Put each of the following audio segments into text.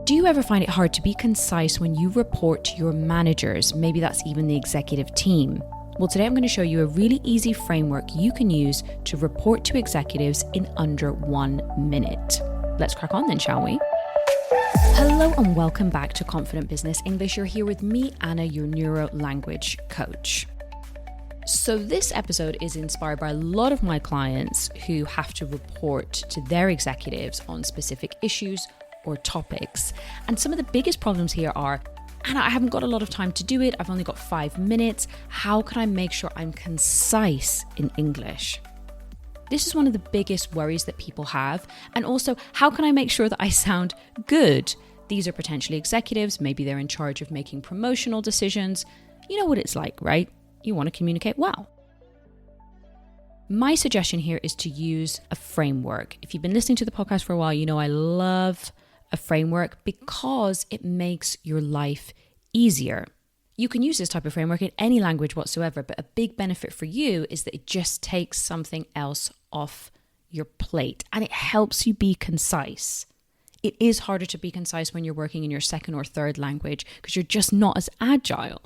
Do you ever find it hard to be concise when you report to your managers? Maybe that's even the executive team. Well, today I'm going to show you a really easy framework you can use to report to executives in under 1 minute. Let's crack on then, shall we? Hello and welcome back to Confident Business English. You're here with me, Anna, your neuro language coach. So this episode is inspired by a lot of my clients who have to report to their executives on specific issues or topics. And some of the biggest problems here are, Anna, I haven't got a lot of time to do it. I've only got 5 minutes. How can I make sure I'm concise in English? This is one of the biggest worries that people have. And also, how can I make sure that I sound good? These are potentially executives. Maybe they're in charge of making promotional decisions. You know what it's like, right? You want to communicate well. My suggestion here is to use a framework. If you've been listening to the podcast for a while, you know I love a framework because it makes your life easier. You can use this type of framework in any language whatsoever, but a big benefit for you is that it just takes something else off your plate and it helps you be concise. It is harder to be concise when you're working in your second or third language because you're just not as agile.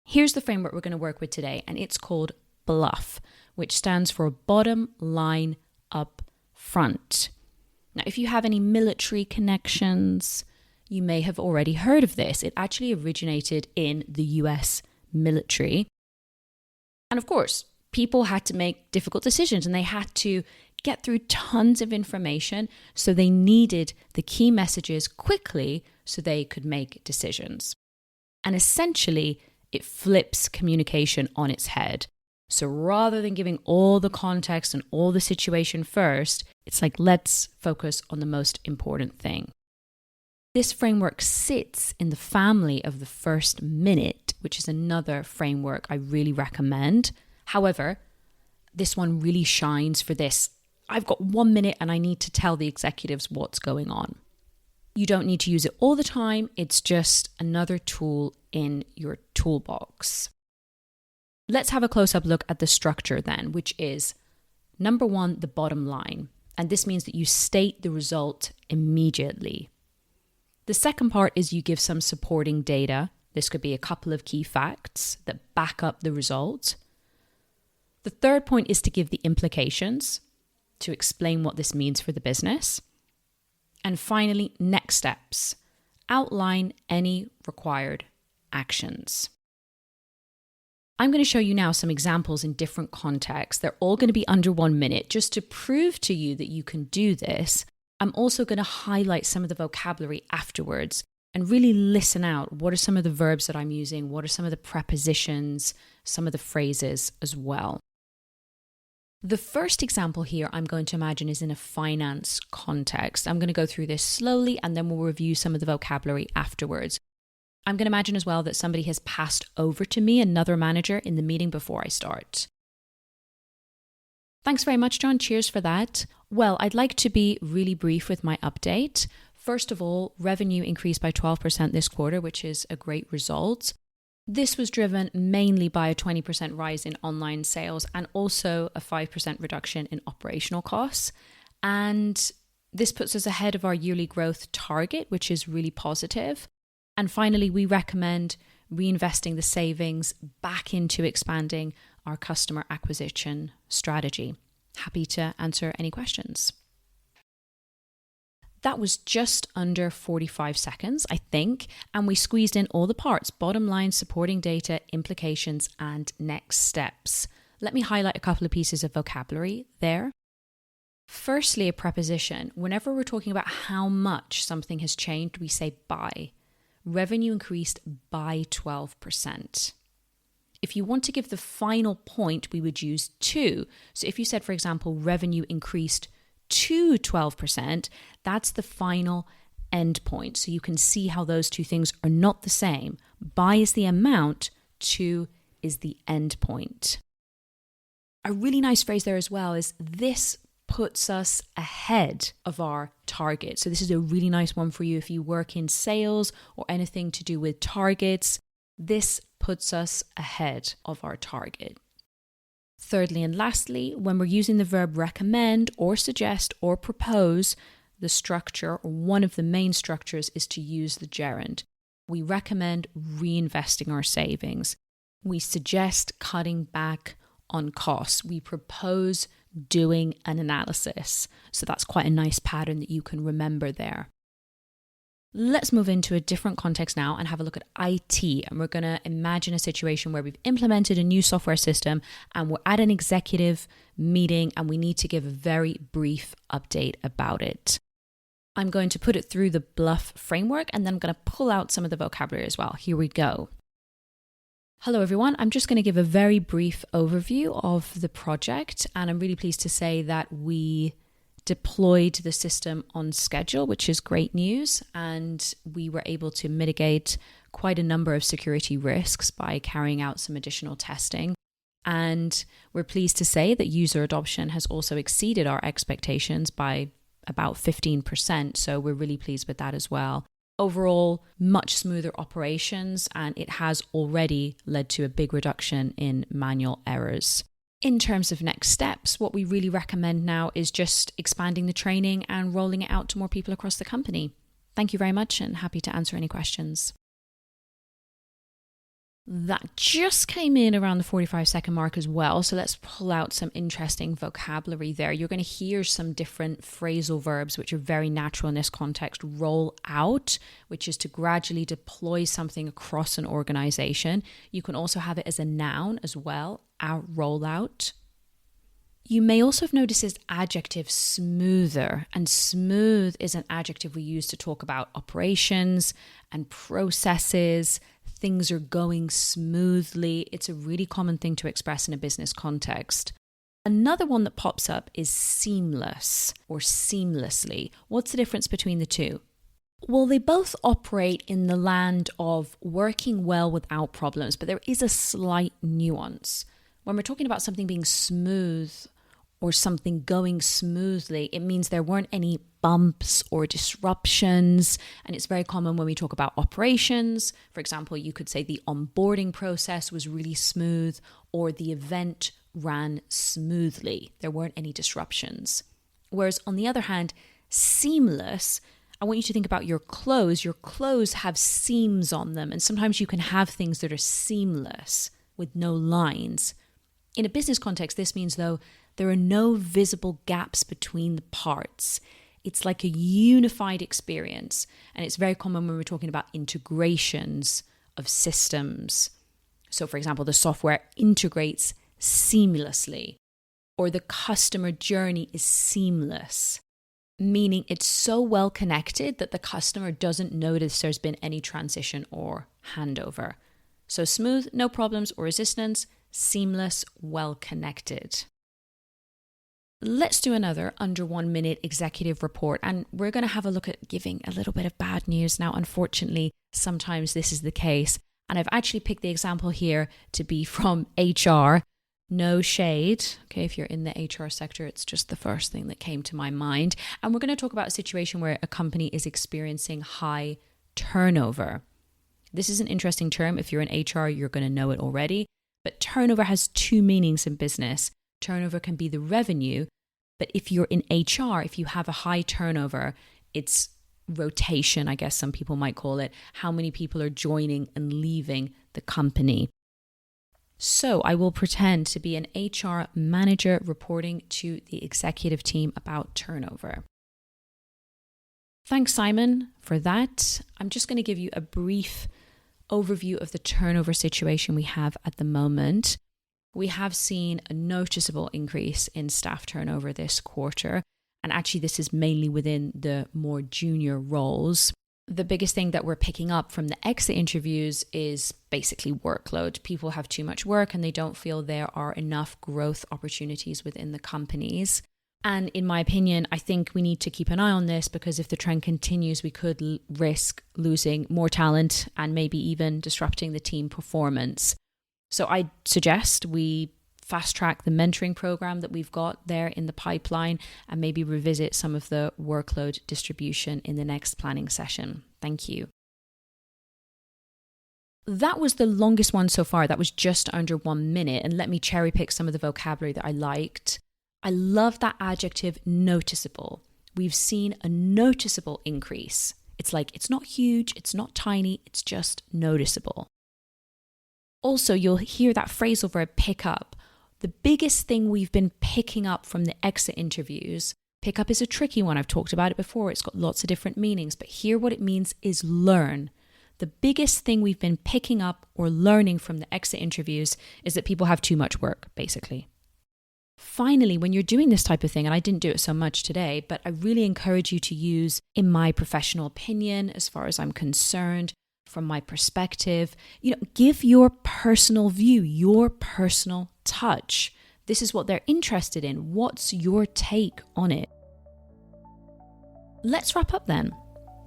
Here's the framework we're going to work with today, and it's called BLUF, which stands for bottom line up front. Now, if you have any military connections, you may have already heard of this. It actually originated in the US military. And of course, people had to make difficult decisions and they had to get through tons of information. So they needed the key messages quickly so they could make decisions. And essentially, it flips communication on its head. So rather than giving all the context and all the situation first, it's like, let's focus on the most important thing. This framework sits in the family of the first minute, which is another framework I really recommend. However, this one really shines for this. I've got 1 minute and I need to tell the executives what's going on. You don't need to use it all the time. It's just another tool in your toolbox. Let's have a close-up look at the structure then, which is number 1, the bottom line. And this means that you state the result immediately. The second part is you give some supporting data. This could be a couple of key facts that back up the result. The third point is to give the implications, to explain what this means for the business. And finally, next steps. Outline any required actions. I'm going to show you now some examples in different contexts. They're all going to be under 1 minute. Just to prove to you that you can do this, I'm also going to highlight some of the vocabulary afterwards and really listen out. What are some of the verbs that I'm using? What are some of the prepositions, some of the phrases as well? The first example here I'm going to imagine is in a finance context. I'm going to go through this slowly and then we'll review some of the vocabulary afterwards. I'm going to imagine as well that somebody has passed over to me, another manager, in the meeting before I start. Thanks very much, John. Cheers for that. Well, I'd like to be really brief with my update. First of all, revenue increased by 12% this quarter, which is a great result. This was driven mainly by a 20% rise in online sales and also a 5% reduction in operational costs. And this puts us ahead of our yearly growth target, which is really positive. And finally, we recommend reinvesting the savings back into expanding our customer acquisition strategy. Happy to answer any questions. That was just under 45 seconds, I think, and we squeezed in all the parts: bottom line, supporting data, implications, and next steps. Let me highlight a couple of pieces of vocabulary there. Firstly, a preposition. Whenever we're talking about how much something has changed, we say by. Revenue increased by 12%. If you want to give the final point, we would use to. So if you said, for example, revenue increased to 12%, that's the final end point. So you can see how those two things are not the same. By is the amount, to is the end point. A really nice phrase there as well is this puts us ahead of our target. So this is a really nice one for you if you work in sales or anything to do with targets. This puts us ahead of our target. Thirdly and lastly, when we're using the verb recommend or suggest or propose, the structure, or one of the main structures, is to use the gerund. We recommend reinvesting our savings. We suggest cutting back on costs. We propose doing an analysis. So that's quite a nice pattern that you can remember there. Let's move into a different context now and have a look at IT. And we're going to imagine a situation where we've implemented a new software system and we're at an executive meeting and we need to give a very brief update about it. I'm going to put it through the BLUF framework and then I'm going to pull out some of the vocabulary as well. Here we go. Hello everyone, I'm just going to give a very brief overview of the project, and I'm really pleased to say that we deployed the system on schedule, which is great news, and we were able to mitigate quite a number of security risks by carrying out some additional testing. And we're pleased to say that user adoption has also exceeded our expectations by about 15%, so we're really pleased with that as well. Overall, much smoother operations, and it has already led to a big reduction in manual errors. In terms of next steps, what we really recommend now is just expanding the training and rolling it out to more people across the company. Thank you very much, and happy to answer any questions. That just came in around the 45-second mark as well, so let's pull out some interesting vocabulary there. You're going to hear some different phrasal verbs which are very natural in this context. Roll out, which is to gradually deploy something across an organization. You can also have it as a noun as well, roll out. You may also have noticed this adjective smoother, and smooth is an adjective we use to talk about operations and processes. Things are going smoothly. It's a really common thing to express in a business context. Another one that pops up is seamless or seamlessly. What's the difference between the two? Well, they both operate in the land of working well without problems, but there is a slight nuance. When we're talking about something being smooth or something going smoothly, it means there weren't any bumps or disruptions. And it's very common when we talk about operations. For example, you could say the onboarding process was really smooth, or the event ran smoothly. There weren't any disruptions. Whereas on the other hand, seamless, I want you to think about your clothes. Your clothes have seams on them. And sometimes you can have things that are seamless with no lines. In a business context, this means, though, there are no visible gaps between the parts. It's like a unified experience. And it's very common when we're talking about integrations of systems. So, for example, the software integrates seamlessly, or the customer journey is seamless, meaning it's so well connected that the customer doesn't notice there's been any transition or handover. So smooth, no problems or resistance; seamless, well connected. Let's do another under 1 minute executive report, and we're going to have a look at giving a little bit of bad news. Now, unfortunately, sometimes this is the case, and I've actually picked the example here to be from HR. No shade. Okay, if you're in the HR sector, it's just the first thing that came to my mind. And we're going to talk about a situation where a company is experiencing high turnover. This is an interesting term. If you're in HR, you're going to know it already. But turnover has two meanings in business. Turnover can be the revenue, but if you're in HR, if you have a high turnover, it's rotation, I guess some people might call it, how many people are joining and leaving the company. So I will pretend to be an HR manager reporting to the executive team about turnover. Thanks, Simon, for that. I'm just going to give you a brief overview of the turnover situation we have at the moment. We have seen a noticeable increase in staff turnover this quarter. And actually, this is mainly within the more junior roles. The biggest thing that we're picking up from the exit interviews is basically workload. People have too much work and they don't feel there are enough growth opportunities within the companies. And in my opinion, I think we need to keep an eye on this, because if the trend continues, we could risk losing more talent and maybe even disrupting the team performance. So I suggest we fast track the mentoring program that we've got there in the pipeline and maybe revisit some of the workload distribution in the next planning session. Thank you. That was the longest one so far. That was just under 1 minute. And let me cherry pick some of the vocabulary that I liked. I love that adjective noticeable. we've seen a noticeable increase. It's like, it's not huge, it's not tiny, it's just noticeable. Also, you'll hear that phrasal verb pick up. The biggest thing we've been picking up from the exit interviews, pick up is a tricky one. I've talked about it before. It's got lots of different meanings, but here what it means is learn. The biggest thing we've been picking up or learning from the exit interviews is that people have too much work, basically. Finally, when you're doing this type of thing, and I didn't do it so much today, but I really encourage you to use, in my professional opinion, as far as I'm concerned, from my perspective, give your personal view, your personal touch. This is what they're interested in. What's your take on it? Let's wrap up then.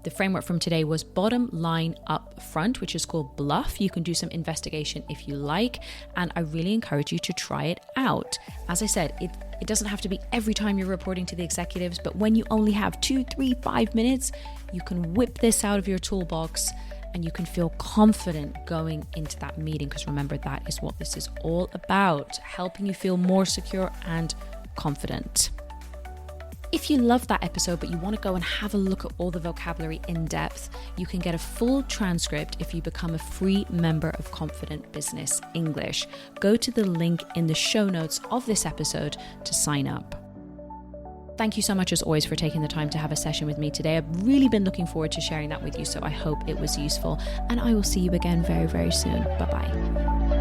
The framework from today was bottom line up front, which is called bluff. You can do some investigation if you like, and I really encourage you to try it out. As I said, it doesn't have to be every time you're reporting to the executives, but when you only have 2, 3, 5 minutes, you can whip this out of your toolbox and you can feel confident going into that meeting, because remember, that is what this is all about, helping you feel more secure and confident. If you love that episode, but you want to go and have a look at all the vocabulary in depth, you can get a full transcript if you become a free member of Confident Business English. Go to the link in the show notes of this episode to sign up. Thank you so much, as always, for taking the time to have a session with me today. I've really been looking forward to sharing that with you, so I hope it was useful, and I will see you again very, very soon. Bye-bye.